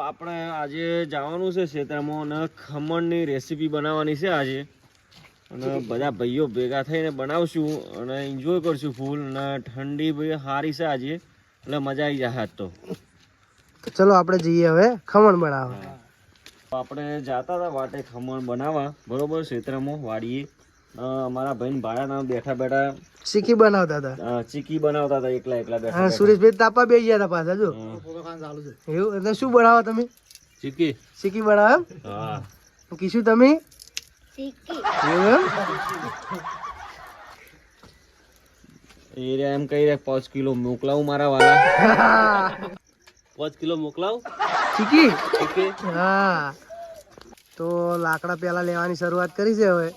આપણે આજે જવાનું છે ક્ષેત્રમાં અને ખમણની રેસીપી બનાવવાની છે આજે, અને બધા ભાઈઓ ભેગા થઈને બનાવશું અને એન્જોય કરશું ફૂલ. અને ઠંડી ભાઈ સારી છે આજે એટલે મજા આવી જાય. તો ચલો આપણે જઈએ હવે ખમણ બનાવવા. આપણે જતા હતા વાટે ખમણ બનાવવા, બરોબર, ક્ષેત્રમાં વાડીએ. અમારા ભાઈ ભાડા બેઠા બેઠા ચીકી બનાવતા હતા. ચીકી બનાવતા હતા એકલા એકલા બેઠા. સુરેશભાઈ તાપા બે ગયા હતા પાછા. જો એવું એટલે શું બનાવો તમે? ચીકી. ચીકી બનાવો એમ? હા. કીશું તમે? એવું એમ એમ કહી રહ્યા 5 કિલો મોકલાવું મારા વાલા. 5 કિલો મોકલાવું ચીકી. ચીકી. હા, તો લાકડા પેલા લેવાની શરૂઆત કરી છે હવે.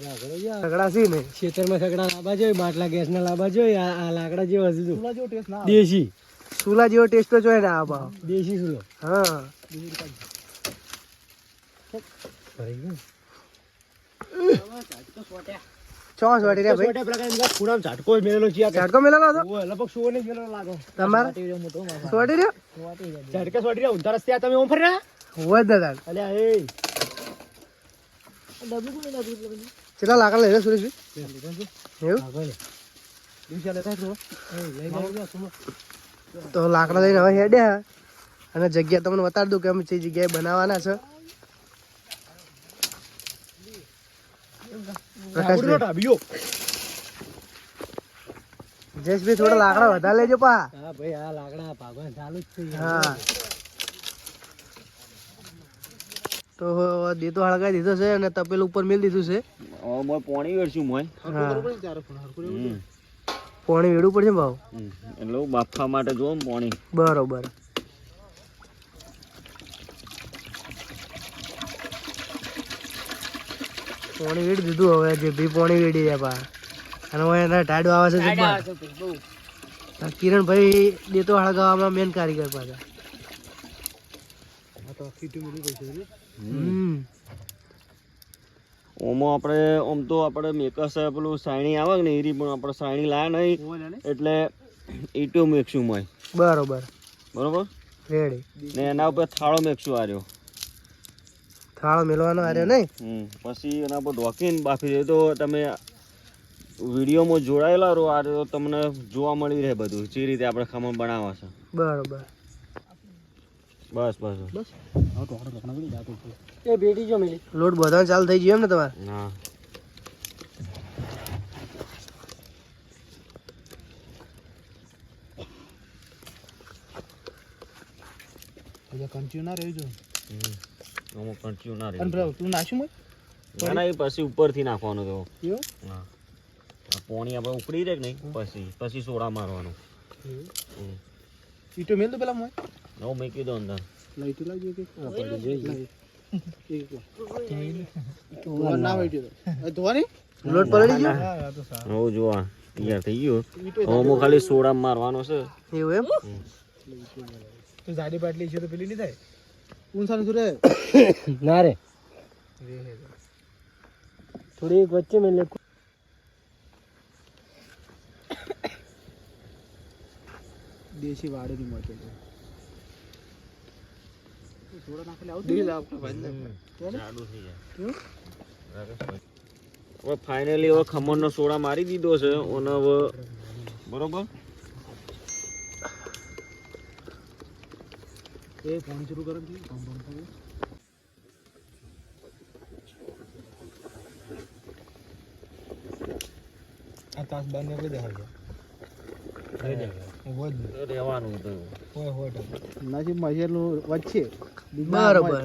સગડા છે ને ખેતરમાં સગડા લાવવા જોઈએ, બાટલા ગેસ ના લાવવા જોઈએ. આ લાકડા જેવો હજુ દેશી ચૂલા જેવો ટેસ્ટ તો જોઈએ ને આ ભાવ દેશી ચૂલો. હા, ચોસ વાટી રે ભાઈ. ઝાટકો મેલેલો છે. ઝાટકો મેલેલો હતો લગભગ 100 ને મેલેલો લાગો તમારે. સોટી રહ્યો ઝાટકા સોટી રહ્યો ઉધાર રસ્તે તમે ઓમ ફરી રહ્યા હોય દાદા. અલ્યા એ કેટલા લાકડા લઈ લે સુરેશભાઈ? તો લાકડા લઈને હવે હેડ્યા અને જગ્યા તમને બતાડી દઉં કે અમે જે જગ્યાએ બનાવવાના છે. જયેશભાઈ થોડા લાકડા વધારે લેજો પા. હા ભાઈ, આ લાકડા ભાગવાનું ચાલુ જ છે. હા, તો દેતો હળગાઈ દીધો છે અને તપેલું ઉપર મેલ દીધું છે. પોણી વેડશું મોય. પોણી વેડવું પડશે ભાવ, એટલે બાફવા માટે જો પોણી. બરોબર. પોણી વેડી દીધું. હવે જે ભી પોણી વેડી જાય પા. અને હવે એના ટાડો આવે છે. કિરણભાઈ દેતો હળગાવવામાં મેન કારીગર પાછા. ઓમાં આપણે આમ તો આપણે મેકસ પેલું સાયણી આવે ને એરી, પણ આપણે સાયણી લાયા નહીં એટલે ઈટો મેકશું મોય. બરોબર બરોબર, રેડી. ને એના ઉપર થાળો મેકશું. આર્યો થાળો મેલવાનો આર્યો નહીં. પછી એના પર ઢોકીને બાફી દે તો તમે વિડીયોમાં જોડાયેલા રહો. આ તો તમને જોવા મળી રહે બધું જે રીતે આપણે ખમણ બનાવવા છે. બરોબર, બસ બસ બસ. એ બેટી જો મેલી લોટ બધા ચાલુ થઈ ગયો એમ ને તમારે? હા. કંચું ના રહેજો. અમુક કંચું ના રહે. તું નાખ્યું ના ના, એ પછી ઉપરથી નાખવાનું તો. હા, પોણી આપણે ઉકળી રહે કે નહીં, પછી સોડા મારવાનું. ઈટો મેલ દો પેલા મોય. નવો મૂકી દો અંદર. લઈ તો લાવજો કે ના હોય ધોવાની લોટ પલળી ગયો. હવે જોવા તૈયાર થઈ ગયો. હવે ખાલી સોડા મારવાનો છે. એવું એમ? તો જાડી બાટલી છે તો પેલી નહીં થાય. ઊંસાનું સુરે ના રે થોડી વચ્ચે મેં લે. દેશી વાડે ની મળતો છે. થોડા નાખલે આવ દીલ આપકો ભાઈ ચાલુ થઈ જાય. હવે ફાઇનલી હવે ખમણનો સોડા મારી દીધો છે અને હવે બરોબર એ ફોન શરૂ કરો કે ફોન કરો. આ તાસ બંધ કરી દેજો. રહેવાનું તો નાજી મજેલું વચ્ચે. બરોબર.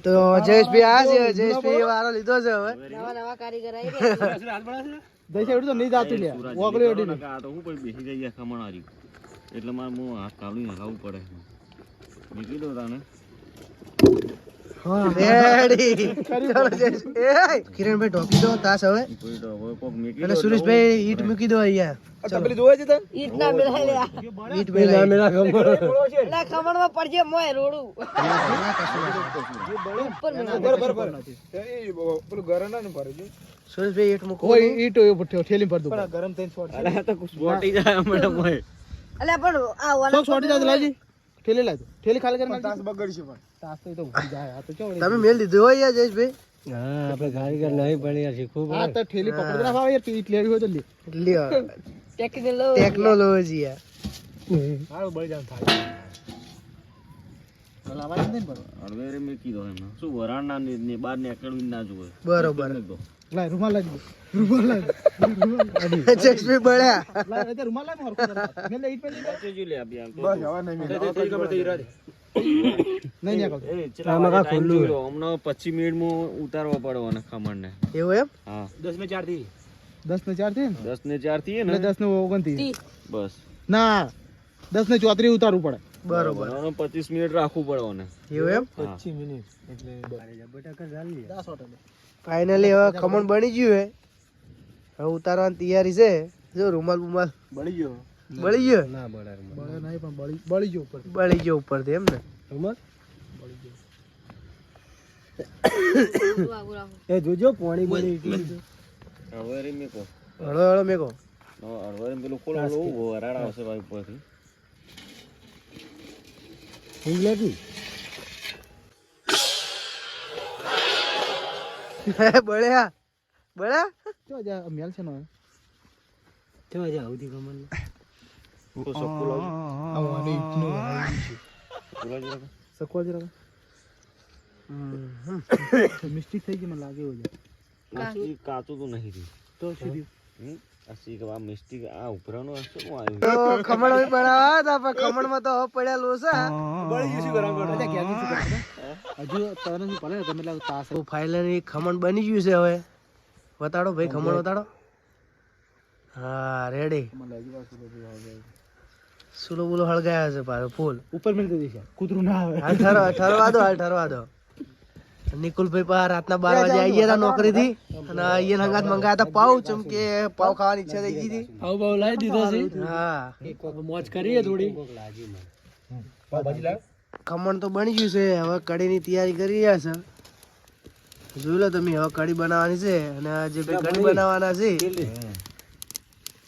તો જયેશભાઈ આ છે. જયેશભાઈ વારો લીધો છે. હવે નવા કારીગર આવી ગયા. તો નહીં જાતું લે ઓગળી ઓડી ને આ તો હું કોઈ બેસી જઈએ ખમણ હારી એટલે મારે હું હાથ કાઢીને હલાવવું પડે. મૂકી દો તાને. રેડી. કિરણભાઈ ઢોકી દો તાસ હવે. અને સુરેશભાઈ ઈટ મૂકી દો અહીંયા. તપેલી જોવે છે તને? ઈટ ના મેલા લે. ઈટ મેલા મેલા ખમણ. લા ખમણ માં પડજે મોય રોડું. ઉપર બરાબર નથી. એ પેલું ગરમ ના ભરજો. સુરેશભાઈ ઈટ મૂકો. ઓય ઈટ ઠેલી પર દો. પણ ગરમ થઈને છોડ. અલા તો કુછ બોટી જાય મેડમ ઓય. અલા પણ આ વાળા છોડી જા લાજી. ઠેલી લાજો ઠેલી ખાલી કરીને તાસ બગડશે પણ તાસ તો ભૂલી જાય આ તો કેવું તમે મેલ દીધો હોય યાર જયેશભાઈ હા આપણે કારીગર નહીં પણ યાર શીખવું પડે હા તો ઠેલી પકડ ના આવે યાર પીટ લેવી હોય તો લ્યો ટેકનોલોજી યાર હાલો બળી જાવ થાય લાવા જ નહીં બરોબર અડવેરે મેં કીધો એમ શું વરાણના ને બાર ને એકડવી ના જોવે બરોબર લાય રૂમાલ લાગ જયેશભાઈ બળ્યા લાય તે રૂમાલ લાય માર મે લે ઈટ પે લે આપી આમ બસ હવે નહીં મે ખબર થઈ રહી નહીં નીકળતો આમાં કા ખુલ્લું હમણાં 25 મિનિટ માં ઉતારવા પડવાનો ખમણ ને એવું એમ હા 10 ને 4 થી 10 ને 4 થી 10 ને 4 થી ને 10 ને 29 બસ ના 10 ને 34 ઉતારવું પડે બરોબર 25 મિનિટ રાખવું પડવાનું એવું એમ 25 મિનિટ એટલે બટાકા ચાલી 10 ઓટો ફાઇનલી હવે ખમણ બની ગયું હે હવે ઉતારવાની તૈયારી છે જો રૂમાલ બળી ગયો ના બળે નહીં પણ બળી ગયો ઉપરથી એમ ને રૂમાલ બળી ગયો એ જોજો પાણી બળી હળવે મેકો હળવે મેકો હળવે પેલું ખોલો વરાળ આવશે ભાઈ ઉપરથી ઇંગ્લેજી બળ્યા ચો જા મેલ છે નો ચો જા આવતી કમન આવવાની ઇટનો સકોલ જરા મિસ્ટેક થઈ ગઈ મને લાગે હોય કાચું કાચું તો નહીં રહ્યું તો સીધી અસી કે આ મિસ્ટેક આ ઉપરાનો હશે હું આવ્યું તો ખમણ હોય બનાવા તા પણ ખમણ માં તો પડ્યા લોસા બળી ગયું શું કરવા પડે કે શું કરવા હજુ તને શું પડે તમે લાગ તાસ ફાઇનલી ખમણ બની ગયું છે હવે બતાડો ભાઈ ખમણ બતાડો હા રેડી સુલો બોલો હળગાયા છે પાછો ફૂલ ઉપર મેલ દે છે કૂતરું ના આવે હાલ ઠરવા દો નિકુલભાઈ પા રાતના 12 વાગે આવી ગયા નોકરી થી અને અહીંયા હંગાત મંગાયા હતા પાવ ચમકે પાવ ખાવાની ઈચ્છા થઈ ગઈ હતી પાવ લાવી દીધા છે હા મોજ કરીએ થોડી ખમણ તો બની ગયું છે હવે કઢીની તૈયારી કરી રહ્યા છે જોઈ લો તમે હવે કઢી બનાવવાની છે અને જે ભાઈ કઢી બનાવવાના છે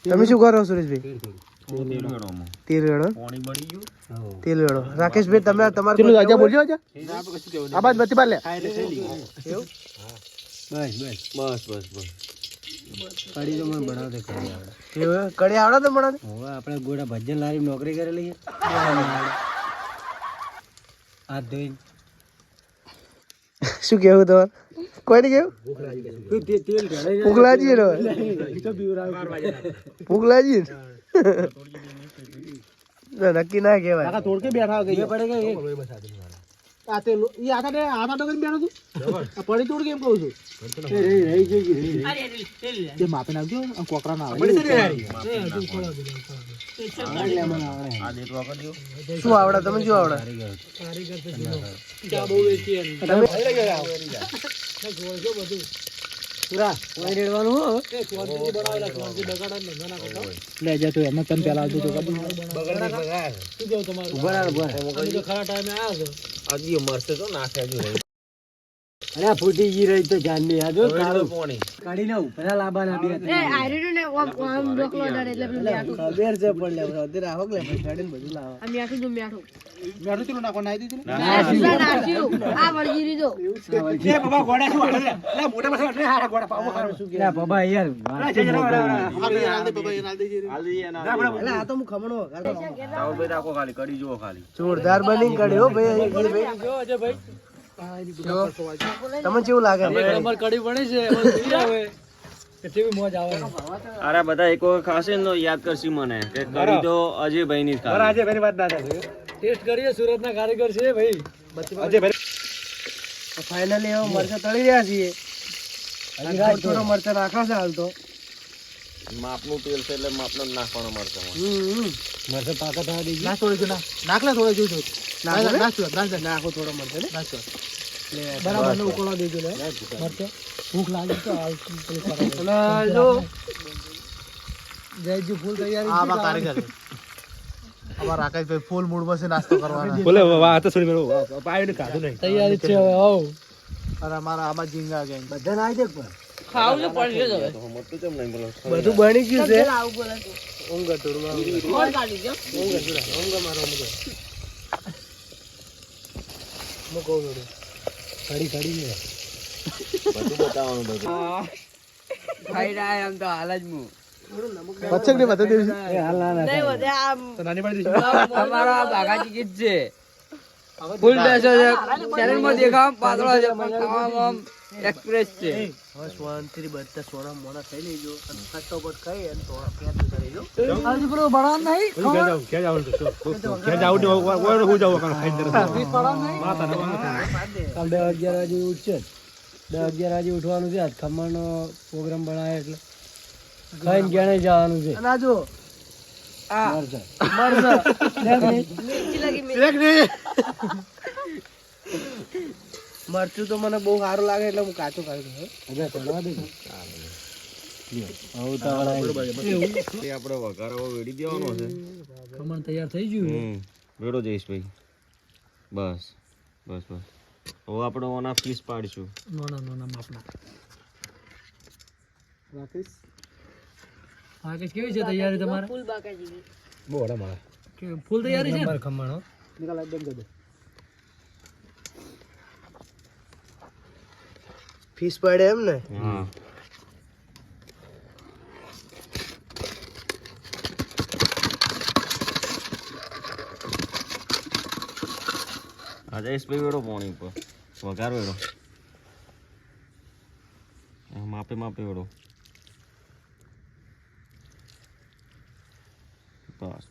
તમે શું કરો સુરેશભાઈ તેલ વેડો તેલ વેડો રાકેશભાઈ તમે તમારું આજા બોલજો આજા આ બાદ બત્તી બાર લે બસ કઢી તો મને બનાવતે કઢી આવડે એવું કઢી આવડે તો બનાવતે હવે આપણે ગોડા ભજન લારી નોકરી કરેલી આ ધોઈ શું કેવું તમારે કોઈ કેવું ભૂખ લાગી ભૂખ લાગી નક્કી ના કેવાય તોડ કે બેઠા પડે આ તે ઈ આટા તો કરી બેઠો તું પડી તોડ કેમ કહું છું જે માપે નાખજો કોકરા ના આવે શું આવડે તમે શું આવડે લે જા તું એમાં તને પેલા આવતું ખરા ટાઈમે આવ્યો હજી મરશે તો નાખે હજુ અરે ફૂટી ગઈ રહી તો જાન ની આજો કાળો પાણી કાઢીને ઉપરા લાબાના બે એ આયરન ને ઓમ ડોકલો ડર એટલે પેલું ખબર છે પણ લે અત્યારે આવો કે કાઢીને બધું લાવો આ મીઠું જો મીઠું ચલો નાખો નાઈ દીધું નાખ્યું આ વળગી રીજો એ બાબા ગોડા શું લે મોટા બસ એટલે હારા ગોડા પાવો ખારો શું કે બાબા યાર હાલ દે બાબા એ નાલ દેજે હાલ દે ના એટલે આ તો હું ખમણો તાવ ભાઈ રાખો ખાલી કડી જો ખાલી જોરદાર બની કડી હો ભાઈ જો અજય ભાઈ તમને કેવું લાગે અમાર કડી બની છે આવે કેવી મોજ આવે અરે બધા એક વખત ખાશે ને યાદ કરશી મને કે કરી તો અજયભાઈ ની ખાલી અજયભાઈ ની વાત ના થાય ટેસ્ટ કરીએ સુરત ના કારીગર છે ભાઈ અજયભાઈ ફાઇનલી હવે મરચા તળી રહ્યા છીએ થોડો મરચા નાખા છે હાલ તો માપનું તેલ છે એટલે માપનો નાખવાનો મરચા મરચા પાકા થવા દેજો નાખ થોડું નાખલા થોડો જોજો નાખો થોડો મરચા ને નાખો બરાબર ને ઉકળવા દેજો લે મરચા ભૂખ લાગે તો હાલ જો જયજી ફૂલ તૈયારી આ બા કારીગર અમાર રાકેશભાઈ ફૂલ મૂડ માં છે નાસ્તો કરવાનો બોલે વાહ તો છોડી મેરો પાયો ને કાઢું નહીં તૈયારી છે હવે આવ અરે મારા આમાં જીંગા ગેંગ બધા આવી દે પણ ખાવ તો પડી જશે હવે મોટું કેમ નહીં બોલો બધું બની ગયું છે આવ બોલે ઊંઘ તોડવા ઊંઘ કાઢી જો ઊંઘ મારો ઊંઘ હું કહું થોડું ખડી ખડી ને બધું બતાવવાનું બધું ખાઈ રહ્યા એમ તો હાલ જ હું પચક ને બતા દેવું છે હાલ ના નહીં ના વધે આમ તો નાની પાડી અમારા બાગાજી ગીત છે ફૂલ બેસો છે ચેનલ માં દેખાવ પાતળો છે પણ ખાવામાં એક્સપ્રેસ છે હવે શાંતિથી બધા સોના મોના થઈ લેજો અને ફટાફટ ખાઈ અને તો પેટ કરી દો આજે બરો બળાન નહીં કે જાવ હું જાવ ખાઈ દે માતા કાલ 10 11 વાગે ઉઠશે 10 11 વાગે ઉઠવાનું છે આજ ખમણનો પ્રોગ્રામ બનાવે એટલે ખાઈને ગણે જવાનું છે અને આજો આ મરસા મરચું તો મને બહુ સારું લાગે એટલે હું કાચું કાઢી દઉં હવે ચડવા દે એ આપણે વઘારો વેડી દેવાનો છે ખમણ તૈયાર થઈ ગયું વેડો જઈશ ભાઈ બસ બસ બસ હવે આપણે ઓના પીસ પાડીશું નાના માપના રાકેશ રાકેશ કેવી છે તૈયારી તમારે ફૂલ બાગાજી બહુ હરા મારા કે ફૂલ તૈયારી છે નંબર ખમણ હો નિકાલ એકદમ દે ફીસ પડે એમ ને હા જઈશ ભાઈ વેડો પોણી ઉપર વઘાર વેડો માપે માપે વેડો બસ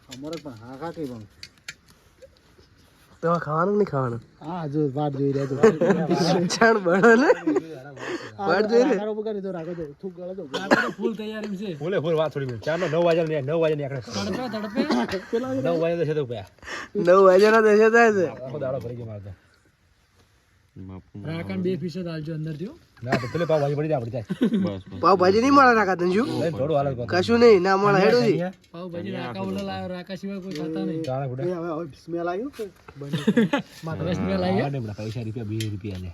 અમારે પણ હા ખા કે પણ તો ખાવાનું નહીં ખાવાનું હા જો વાટ જોઈ રહ્યા તો છાણ બળો ને વાટ જોઈ રે તારો બગાડી તો રાખો તો થૂક ગળો તો ફૂલ તૈયારી છે ફૂલે ફૂલ વાત થોડી ચાર 9 વાગે ને 9 વાગે નીકળે તડપે 9 વાગે દેશે તો પયા 9 વાગે ના દેશે થાય છે આખો દાડો ભરી ગયો મારતો રાકણ બે પીસ જ આલજો અંદર થયો ના તો પેલે પાવ ભાજી પડી જાય બસ પાવ ભાજી નહીં મળે રાકા તંજુ થોડું હાલ કશું નહીં ના મળે હેડો દી પાવ ભાજી રાકા ઓલા લાયો રાકા સિવાય કોઈ ખાતા નહીં જાણે ફૂટે હવે સ્મેલ આવ્યું કે માત્ર સ્મેલ આવ્યો ને બડા પૈસા રૂપિયા 20 રૂપિયા લે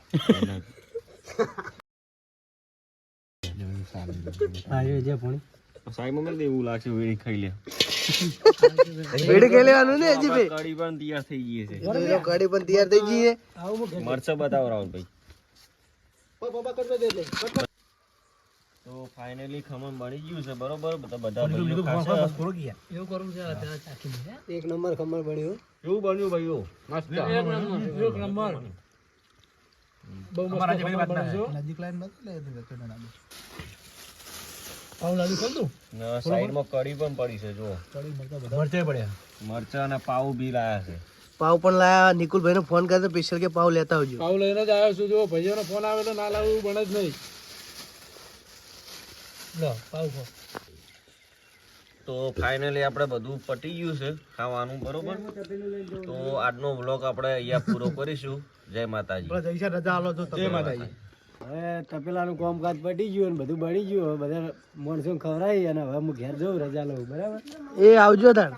આયો જે પોણી સાઈમાં મેં દેવું લાગશે વેડી ખાઈ લે વેડી ખાઈ લેવાનું ને હજી બે કઢી પણ તૈયાર થઈ ગઈ છે કઢી પણ તૈયાર થઈ ગઈ છે મરચા બતાવો રાહુલ ભાઈ બાબા કરજો દે લે તો ફાઇનલી ખમણ બની ગયું છે બરોબર બધા ભાઈઓ ખાશે એવું કરું છે એક નંબર ખમણ બન્યું કેવું બન્યું ભાઈઓ મસ્ત એક નંબર બહુ મસ્ત નજીક લાઈન મત લે પાવ લાવી ખોલ દઉં સાઈડમાં કઢી પણ પડી છે જો કઢી મરચા પડ્યા મરચા અને પાવ બી લાયા છે પાવ પણ લાયા નિકુલભાઈ ને ફોન કર્યો સ્પેશિયલ કે પાવ લેતા આવજો પાવ લઈને જ આવ્યો છું જો ભાઈઓનો ફોન આવે તો ના લાવવું બને જ નહીં લો પાવ ખો તો ફાઇનલી આપણે બધું પટી ગયું છે ખાવાનું બરોબર તો આજનો વ્લોગ આપણે અહીંયા પૂરો કરીશું જય માતાજી જઈશા રજા આલો તો જય માતાજી હવે તપેલાનું કામકાજ પટી ગયું અને બધું બની ગયું હવે બધા માણસો ખવડાવી અને હવે હું ઘેર જઉં રજા લઉં બરાબર એ આવજો તાણ